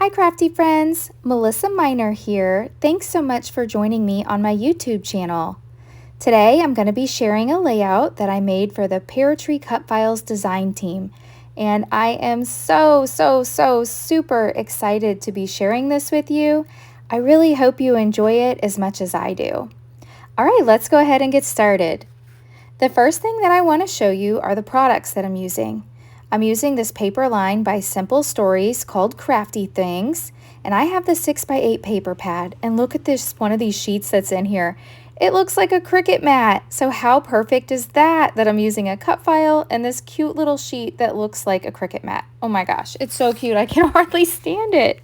Hi crafty friends, Melissa Minor here. Thanks so much for joining me on my YouTube channel. Today I'm going to be sharing a layout that I made for the PearTree Cutfiles design team. And I am so super excited to be sharing this with you. I really hope you enjoy it as much as I do. All right, let's go ahead and get started. The first thing that I want to show you are the products that I'm using. I'm using this paper line by Simple Stories called Crafty Things, and I have the 6x8 paper pad. And look at this, one of these sheets that's in here. It looks like a Cricut mat. So how perfect is that I'm using a cut file and this cute little sheet that looks like a Cricut mat. Oh my gosh, it's so cute. I can hardly stand it.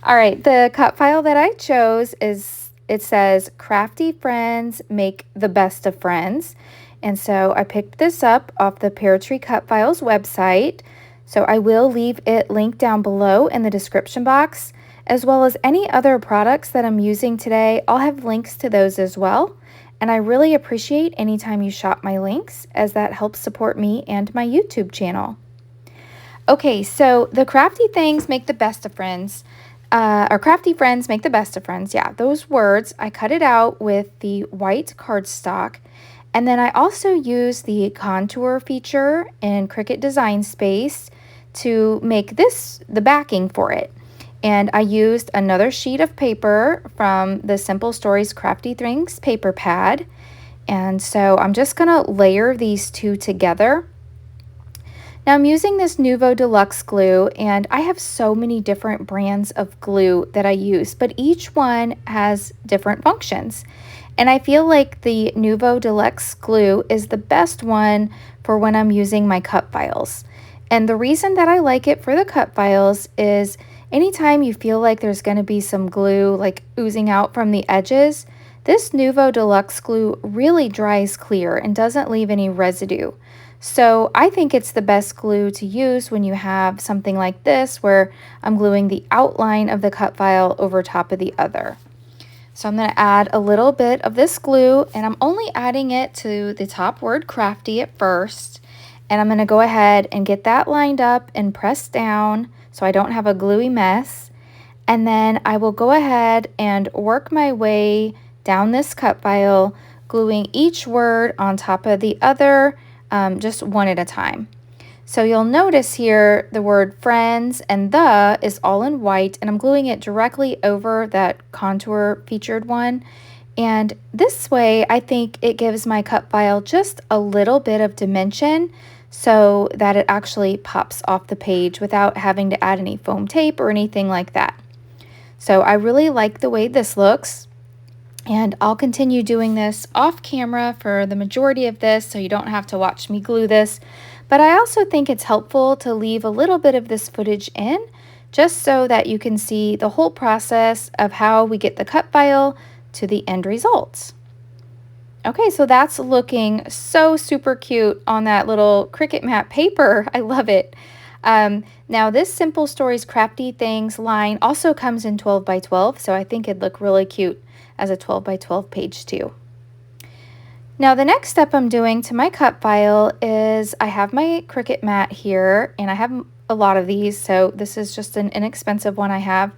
All right, the cut file that I chose it says Crafty Friends Make the Best of Friends. And so I picked this up off the PearTree Cutfiles website. So I will leave it linked down below in the description box, as well as any other products that I'm using today. I'll have links to those as well. And I really appreciate anytime you shop my links, as that helps support me and my YouTube channel. Okay, so the crafty things make the best of friends. Or crafty friends make the best of friends. Yeah, those words, I cut it out with the white cardstock. And then I also use the contour feature in Cricut Design Space to make this the backing for it. And I used another sheet of paper from the Simple Stories Crafty Things paper pad. And so I'm just gonna layer these two together. Now I'm using this Nuvo Deluxe glue, and I have so many different brands of glue that I use, but each one has different functions. And I feel like the Nuvo Deluxe glue is the best one for when I'm using my cut files. And the reason that I like it for the cut files is anytime you feel like there's going to be some glue like oozing out from the edges, this Nuvo Deluxe glue really dries clear and doesn't leave any residue. So I think it's the best glue to use when you have something like this where I'm gluing the outline of the cut file over top of the other. So I'm going to add a little bit of this glue, and I'm only adding it to the top word crafty at first. And I'm going to go ahead and get that lined up and pressed down so I don't have a gluey mess. And then I will go ahead and work my way down this cut file, gluing each word on top of the other, just one at a time. So you'll notice here the word friends and the is all in white, and I'm gluing it directly over that contour featured one. And this way I think it gives my cut file just a little bit of dimension so that it actually pops off the page without having to add any foam tape or anything like that. So I really like the way this looks. And I'll continue doing this off camera for the majority of this so you don't have to watch me glue this. But I also think it's helpful to leave a little bit of this footage in just so that you can see the whole process of how we get the cut file to the end results. Okay, so that's looking so super cute on that little Cricut mat paper. I love it. Now this Simple Stories Crafty Things line also comes in 12 by 12, so I think it'd look really cute as a 12 by 12 page too. Now the next step I'm doing to my cut file is I have my Cricut mat here, and I have a lot of these, so this is just an inexpensive one I have.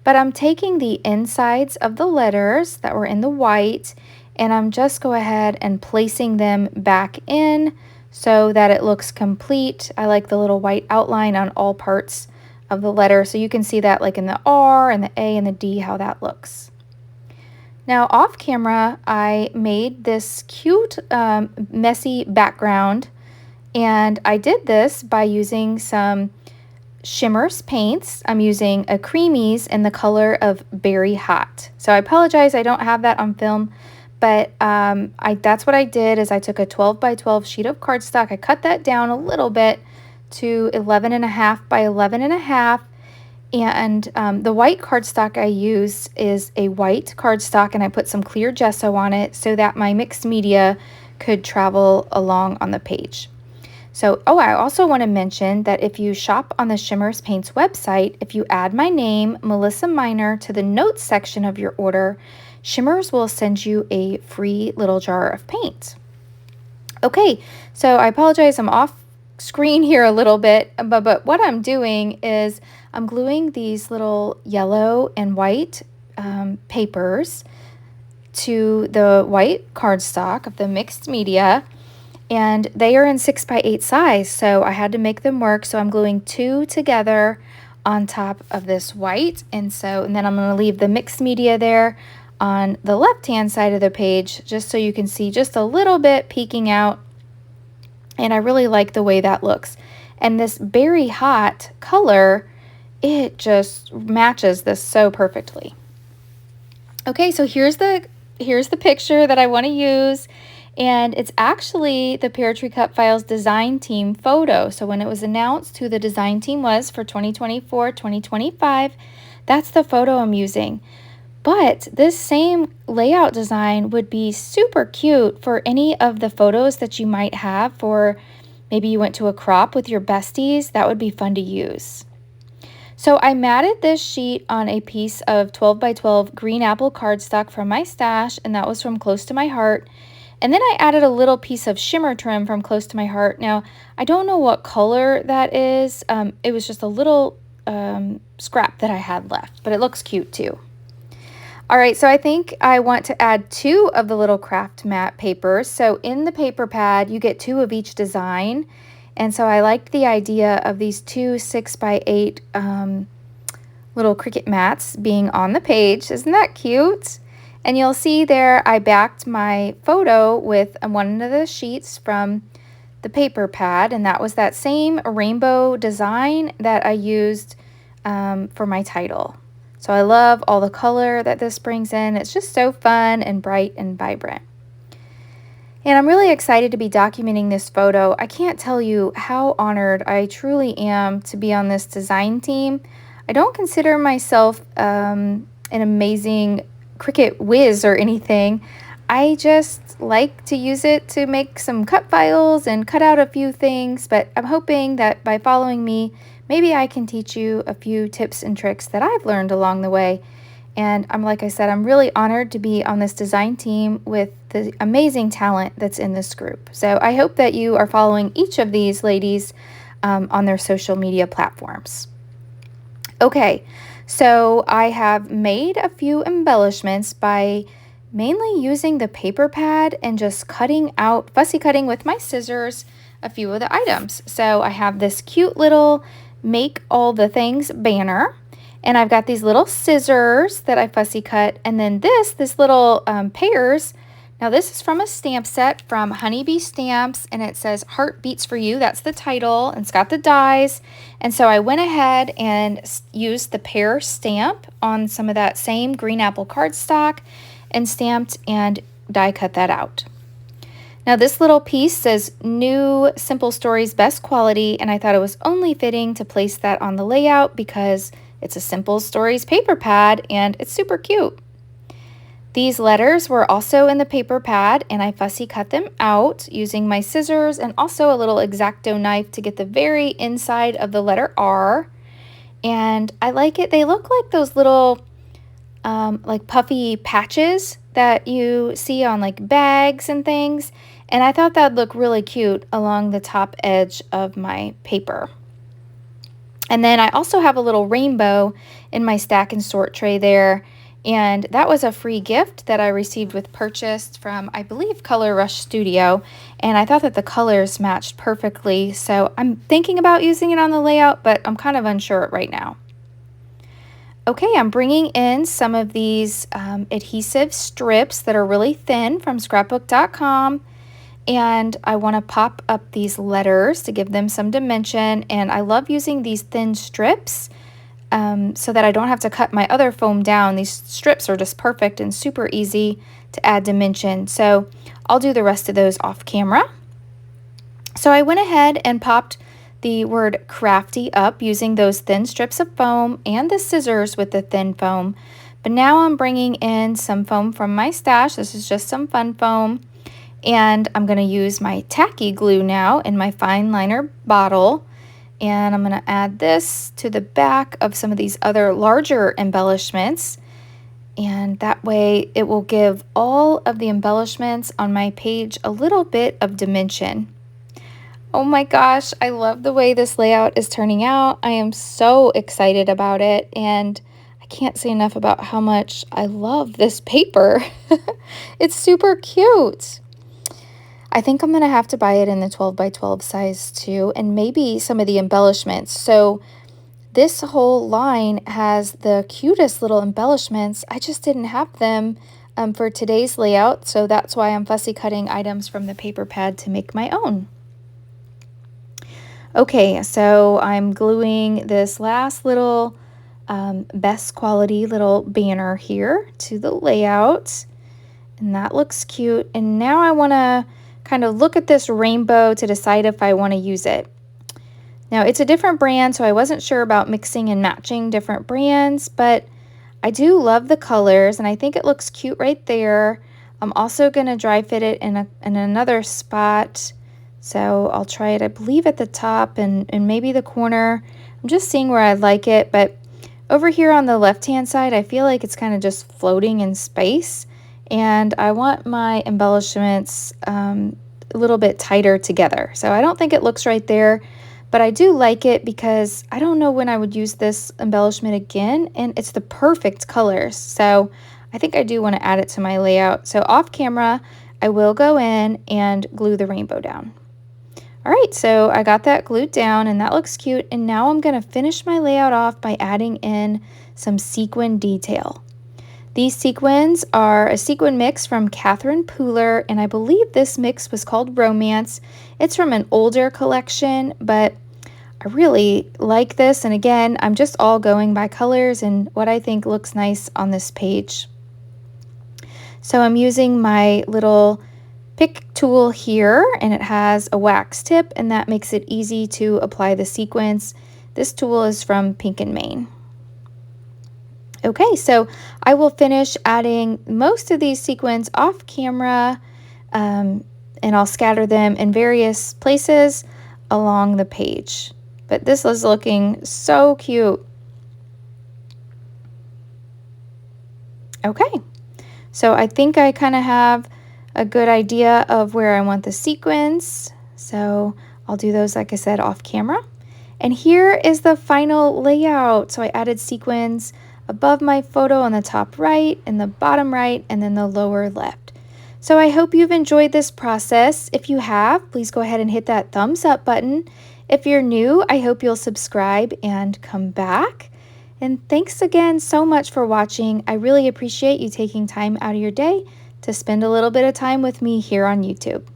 But I'm taking the insides of the letters that were in the white, and I'm just go ahead and placing them back in so that it looks complete. I like the little white outline on all parts of the letter, so you can see that like in the R and the A and the D, how that looks. Now off camera, I made this cute messy background, and I did this by using some Shimmer Paints. I'm using a Creameez in the color of Berry Hot. So I apologize I don't have that on film, but that's what I did is I took a 12 by 12 sheet of cardstock. I cut that down a little bit to 11.5 by 11.5. And the white cardstock I use is a white cardstock, and I put some clear gesso on it so that my mixed media could travel along on the page. So, I also want to mention that if you shop on the Shimmer Paints website, if you add my name, Melissa Minor, to the notes section of your order, Shimmers will send you a free little jar of paint. Okay, so I apologize, I'm off screen here a little bit, but what I'm doing is I'm gluing these little yellow and white papers to the white cardstock of the mixed media, and they are in 6x8 size, so I had to make them work. So I'm gluing 2 together on top of this white, and then I'm going to leave the mixed media there on the left hand side of the page just so you can see just a little bit peeking out, and I really like the way that looks. And this Berry Hot color, it just matches this so perfectly. Okay, so here's the picture that I want to use, and it's actually the PearTree Cutfiles design team photo. So when it was announced who the design team was for 2024-2025, that's the photo I'm using. But this same layout design would be super cute for any of the photos that you might have for maybe you went to a crop with your besties. That would be fun to use. So I matted this sheet on a piece of 12x12 green apple cardstock from my stash, and that was from Close to My Heart. And then I added a little piece of shimmer trim from Close to My Heart. Now, I don't know what color that is. It was just a little scrap that I had left, but it looks cute too. All right, so I think I want to add 2 of the little craft mat papers. So in the paper pad, you get 2 of each design. And so I liked the idea of these 2 6x8 little Cricut mats being on the page. Isn't that cute? And you'll see there I backed my photo with one of the sheets from the paper pad, and that was that same rainbow design that I used for my title. So I love all the color that this brings in. It's just so fun and bright and vibrant. And I'm really excited to be documenting this photo. I can't tell you how honored I truly am to be on this design team. I don't consider myself an amazing Cricut whiz or anything. I just like to use it to make some cut files and cut out a few things, but I'm hoping that by following me, maybe I can teach you a few tips and tricks that I've learned along the way. And like I said, I'm really honored to be on this design team with the amazing talent that's in this group. So I hope that you are following each of these ladies on their social media platforms. Okay, so I have made a few embellishments by mainly using the paper pad and just cutting out, fussy cutting with my scissors, a few of the items. So I have this cute little Make All the Things banner. And I've got these little scissors that I fussy cut. And then this little pears. Now this is from a stamp set from Honeybee Stamps, and it says Heart Beats for You. That's the title, and it's got the dies. And so I went ahead and used the pear stamp on some of that same green apple cardstock and stamped and die cut that out. Now this little piece says New Simple Stories Best Quality, and I thought it was only fitting to place that on the layout because it's a Simple Stories paper pad and it's super cute. These letters were also in the paper pad, and I fussy cut them out using my scissors and also a little X-Acto knife to get the very inside of the letter R. And I like it. They look like those little like puffy patches that you see on like bags and things. And I thought that'd look really cute along the top edge of my paper. And then I also have a little rainbow in my stack and sort tray there. And that was a free gift that I received with purchase from, I believe, Color Rush Studio. And I thought that the colors matched perfectly. So I'm thinking about using it on the layout, but I'm kind of unsure right now. Okay, I'm bringing in some of these adhesive strips that are really thin from scrapbook.com. And I want to pop up these letters to give them some dimension. And I love using these thin strips so that I don't have to cut my other foam down. These strips are just perfect and super easy to add dimension. So I'll do the rest of those off camera. So I went ahead and popped the word crafty up using those thin strips of foam and the scissors with the thin foam. But now I'm bringing in some foam from my stash. This is just some fun foam. And I'm going to use my tacky glue now in my fine liner bottle. And I'm going to add this to the back of some of these other larger embellishments. And that way it will give all of the embellishments on my page a little bit of dimension. Oh my gosh, I love the way this layout is turning out. I am so excited about it, and I can't say enough about how much I love this paper. It's super cute. I think I'm gonna have to buy it in the 12 by 12 size too, and maybe some of the embellishments. So this whole line has the cutest little embellishments. I just didn't have them for today's layout, so that's why I'm fussy cutting items from the paper pad to make my own. Okay, so I'm gluing this last little best quality little banner here to the layout, and that looks cute. And now I want to kind of look at this rainbow to decide if I want to use it. Now it's a different brand, so I wasn't sure about mixing and matching different brands, but I do love the colors and I think it looks cute right there. I'm also going to dry fit it in another spot. So I'll try it, I believe, at the top and maybe the corner. I'm just seeing where I like it, but over here on the left-hand side, I feel like it's kind of just floating in space, and I want my embellishments a little bit tighter together. So I don't think it looks right there, but I do like it because I don't know when I would use this embellishment again, and it's the perfect colors. So I think I do want to add it to my layout. So off camera, I will go in and glue the rainbow down. All right, so I got that glued down and that looks cute. And now I'm gonna finish my layout off by adding in some sequin detail. These sequins are a sequin mix from Catherine Pooler, and I believe this mix was called Romance. It's from an older collection, but I really like this. And again, I'm just all going by colors and what I think looks nice on this page. So I'm using my little pick tool here, and it has a wax tip, and that makes it easy to apply the sequins. This tool is from Pink and Main. Okay, so I will finish adding most of these sequins off camera, and I'll scatter them in various places along the page. But this is looking so cute. Okay, so I think I kind of have a good idea of where I want the sequins. So I'll do those, like I said, off camera. And here is the final layout. So I added sequins above my photo on the top right, and the bottom right, and then the lower left. So I hope you've enjoyed this process. If you have, please go ahead and hit that thumbs up button. If you're new, I hope you'll subscribe and come back. And thanks again so much for watching. I really appreciate you taking time out of your day to spend a little bit of time with me here on YouTube.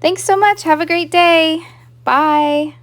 Thanks so much. Have a great day. Bye.